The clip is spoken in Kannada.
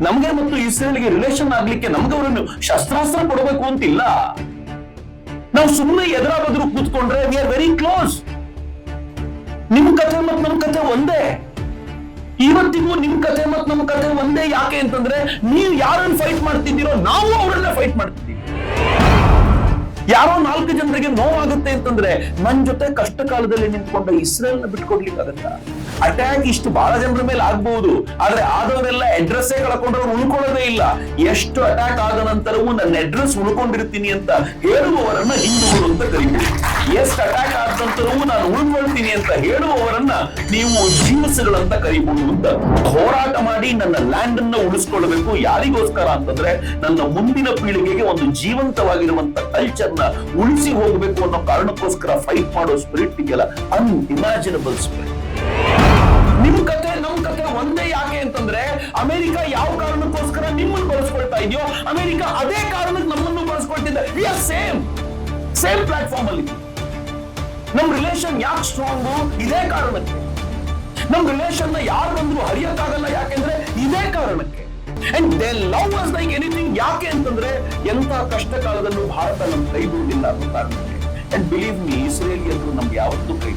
ನಮ್ಗೆ ಮತ್ತು ಇಸ್ರೇಲ್ಗೆ ರಿಲೇಷನ್ ಆಗ್ಲಿಕ್ಕೆ ನಮ್ಗೆ ಅವರನ್ನು ಶಸ್ತ್ರಾಸ್ತ್ರ ಕೊಡಬೇಕು ಅಂತಿಲ್ಲ. ನಾವು ಸುಮ್ಮನೆ ಎದುರ ಬದ್ರು ಕೂತ್ಕೊಂಡ್ರೆ ವಿ ಆರ್ ವೆರಿ ಕ್ಲೋಸ್. ನಿಮ್ ಕಥೆ ಮತ್ತು ನಮ್ ಕಥೆ ಒಂದೇ. ಇವತ್ತಿಗೂ ನಿಮ್ ಕಥೆ ಮತ್ತು ನಮ್ ಕಥೆ ಒಂದೇ. ಯಾಕೆ ಅಂತಂದ್ರೆ ನೀವು ಯಾರನ್ನು ಫೈಟ್ ಮಾಡ್ತಿದ್ದೀರೋ ನಾವು ಅವರನ್ನ ಫೈಟ್ ಮಾಡ್ತಿದ್ದೀವಿ. ಯಾರೋ 4 ಜನರಿಗೆ ನೋವಾಗುತ್ತೆ ಅಂತಂದ್ರೆ ನನ್ ಜೊತೆ ಕಷ್ಟ ಕಾಲದಲ್ಲಿ ನಿಂತ್ಕೊಂಡ ಇಸ್ರೇಲ್ ನ ಬಿಟ್ಕೊಡ್ಲಿಕ್ಕಾಗತ್ತ? ಅಟ್ಯಾಕ್ ಇಷ್ಟು ಬಹಳ ಜನರ ಮೇಲೆ ಆಗ್ಬಹುದು, ಆದ್ರೆ ಆದವರೆಲ್ಲ ಅಡ್ರೆಸ್ ಕಳ್ಕೊಂಡ್ರೆ ಉಳ್ಕೊಳ್ಳೋದೇ ಇಲ್ಲ. ಎಷ್ಟು ಅಟ್ಯಾಕ್ ಆದ ನಂತರವೂ ನನ್ನ ಅಡ್ರೆಸ್ ಉಳ್ಕೊಂಡಿರ್ತೀನಿ ಅಂತ ಹೇಳುವವರನ್ನ ಹಿಂದೂಗಳು ಅಂತ ಕರೀತೀವಿ. ಎಷ್ಟು ಅಟ್ಯಾಕ್ ಆದ ನಂತರವೂ ನಾನು ಉಳ್ಕೊಳ್ತೀನಿ ಅಂತ ಹೇಳುವವರನ್ನ ನೀವು ಜೀವಸ್ಗಳಂತ ಕರೀಬಹುದು ಅಂತ. ಹೋರಾಟ ಮಾಡಿ ನನ್ನ ಲ್ಯಾಂಡ್ ಅನ್ನ ಉಳಿಸ್ಕೊಳ್ಬೇಕು. ಯಾರಿಗೋಸ್ಕರ ಅಂತಂದ್ರೆ ನನ್ನ ಮುಂದಿನ ಪೀಳಿಗೆಗೆ ಒಂದು ಜೀವಂತವಾಗಿರುವಂತ ಕಲ್ಚರ್ ಉಳಿಸಿ ಹೋಗಬೇಕು ಅನ್ನೋ ಕಾರಣಕ್ಕೋಸ್ಕರ ಫೈಟ್ ಮಾಡೋ ಸ್ಪಿರಿಟ್ ಇದೆಯಲ್ಲ, ಅನ್ಇಮ್ಯಾಜಿನಬಲ್ ಸ್ಪಿರಿಟ್. ನಿಮ್ ಕತೆ ನಮ್ ಕತೆ ಒಂದೇ. ಯಾಕೆ ಅಂತಂದ್ರೆ ಅಮೆರಿಕ ಯಾವ ಕಾರಣಕ್ಕೋಸ್ಕರ ನಿಮ್ಮನ್ನು ಬಳಸ್ಕೊಳ್ತಾ ಇದೆಯೋ ಅಮೆರಿಕ ಅದೇ ಕಾರಣಕ್ಕೆ ನಮ್ಮನ್ನು ಬಳಸ್ಕೊಳ್ತಿದ್ದೆ. ವಿ ಆರ್ ಸೇಮ್ ಪ್ಲಾಟ್ಫಾರ್ಮ್ ಅಲ್ಲಿ. ನಮ್ ರಿಲೇಷನ್ ಯಾಕೆ ಸ್ಟ್ರಾಂಗು? ಇದೇ ಕಾರಣಕ್ಕೆ. ನಮ್ ರಿಲೇಷನ್ ನ ಯಾರು ಬಂದ್ರು ಹರಿಯಕ್ಕಾಗಲ್ಲ. ಯಾಕೆಂದ್ರೆ ಇದೇ ಕಾರಣಕ್ಕೆ. And they love us like anything. ಯಾಕೆ ಅಂತಂದ್ರೆ ಎಂತ ಕಷ್ಟ ಕಾಲದಲ್ಲೂ ಭಾರತ ನಮ್ ಕೈ ಬಿಡಲಿಲ್ಲ ಅನ್ನೋ ಕಾರಣಕ್ಕೆ. And believe me, ಇಸ್ರೇಲಿಯರು ನಮ್ಗೆ ಯಾವತ್ತೂ ಕೈ